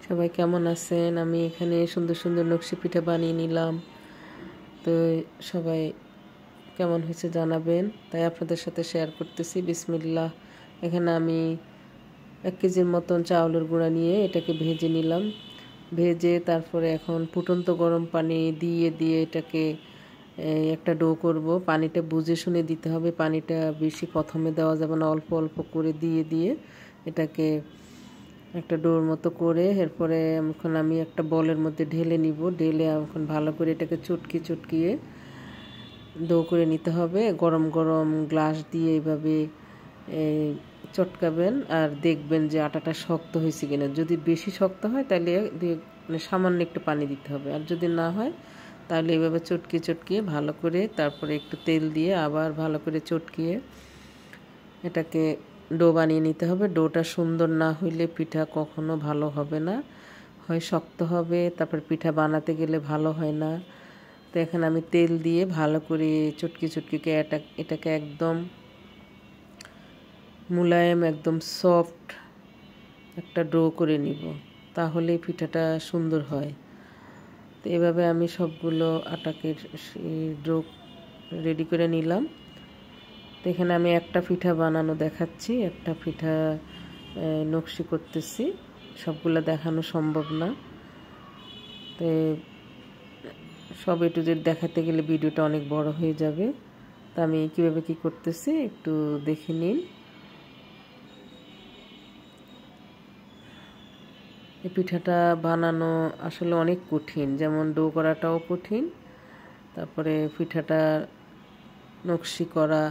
সবাই কেমন আছেন? আমি এখানে সুন্দর সুন্দর নকশি পিঠা বানিয়ে নিলাম। তো সবাই কেমন হয়েছে জানাবেন, তাই আপনাদের সাথে শেয়ার করতেছি। বিসমিল্লাহ। এখানে আমি 1 কেজির মতন চাউলের গুঁড়া নিয়ে এটাকে ভেজে নিলাম। ভেজে তারপরে এখন ফুটন্ত গরম পানি দিয়ে এটাকে একটা ডো করব। পানিটা বুঝে শুনে দিতে হবে, পানিটা বেশি প্রথমে দেওয়া যাবে না, অল্প অল্প করে দিয়ে এটাকে একটা ডোর মতো করে এরপরে এখন আমি একটা বলের মধ্যে ঢেলে নিব। ঢেলে এখন ভালো করে এটাকে চটকিয়ে ডো করে নিতে হবে। গরম গরম গ্লাস দিয়ে এইভাবে চটকাবেন আর দেখবেন যে আটাটা শক্ত হয়েছে কিনা। যদি বেশি শক্ত হয় তাহলে মানে সামান্য একটু পানি দিতে হবে, আর যদি না হয় তাহলে এইভাবে চটকিয়ে ভালো করে তারপরে একটু তেল দিয়ে আবার ভালো করে চটকিয়ে এটাকে ডো বানিয়ে নিতে হবে। ডোটা সুন্দর না হইলে পিঠা কখনো ভালো হবে না, হয় শক্ত হবে, তারপর পিঠা বানাতে গেলে ভালো হয় না। তো এখানে আমি তেল দিয়ে ভালো করে চটকিকে এটাকে একদম মুলায়েম, একদম সফট একটা ডো করে নিব, তাহলেই পিঠাটা সুন্দর হয়। তো এভাবে আমি সবগুলো আটাকে ডো রেডি করে নিলাম। তো এখানে আমি একটা পিঠা বানানো দেখাচ্ছি, একটা পিঠা নকশি করতেছি। সবগুলো দেখানো সম্ভব না, তো সব এ টু জেড দেখাতে গেলে ভিডিওটা অনেক বড় হয়ে যাবে। তো আমি কীভাবে কী করতেছি একটু দেখে নিন। এই পিঠাটা বানানো আসলে অনেক কঠিন, যেমন ডো করাটাও কঠিন, তারপরে পিঠাটা নকশি করা।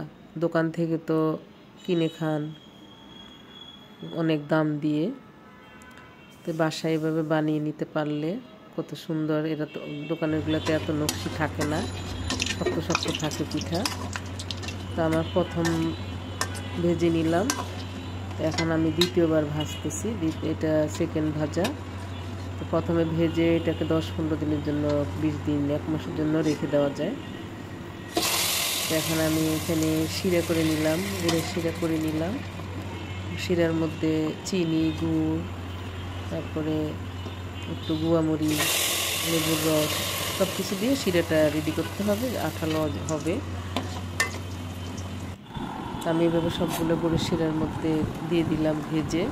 দোকান থেকে তো কিনে খান অনেক দাম দিয়ে, তো বাসায় এভাবে বানিয়ে নিতে পারলে কত সুন্দর। এরা তো দোকানেরগুলোতে এত নকশি থাকে না, শক্ত থাকে পিঠা। তো আমার প্রথম ভেজে নিলাম, এখন আমি দ্বিতীয়বার ভাজতেছি। এটা সেকেন্ড ভাজা। তো প্রথমে ভেজে এটাকে 10-15 দিনের জন্য, 20 দিন 1 মাসের জন্য রেখে দেওয়া যায়। তো এখন আমি এখানে শিরা করে নিলাম, গুড়ের শিরা করে নিলাম। শিরার মধ্যে চিনি, গুড়, তারপরে একটু গুঁড়ামরিচ, লেবুর রস সব কিছু দিয়ে শিরাটা রেডি করতে হবে, আঠালো হবে। আমি এভাবে সবগুলো গুড়ের শিরার মধ্যে দিয়ে দিলাম ভেজে।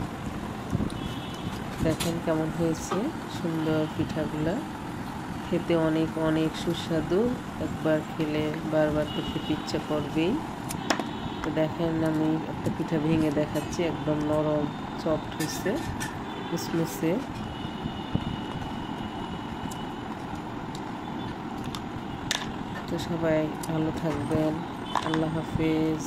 দেখেন কেমন হয়েছে সুন্দর পিঠাগুলা, খেতে অনেক অনেক সুস্বাদু। একবার খেলে বারবার তো খেতে ইচ্ছা করবেই। তো দেখেন আমি একটা পিঠা ভেঙে দেখাচ্ছি, একদম নরম সফট হয়েছে, মুসমুসে। তো সবাই ভালো থাকবেন, আল্লাহ হাফেজ।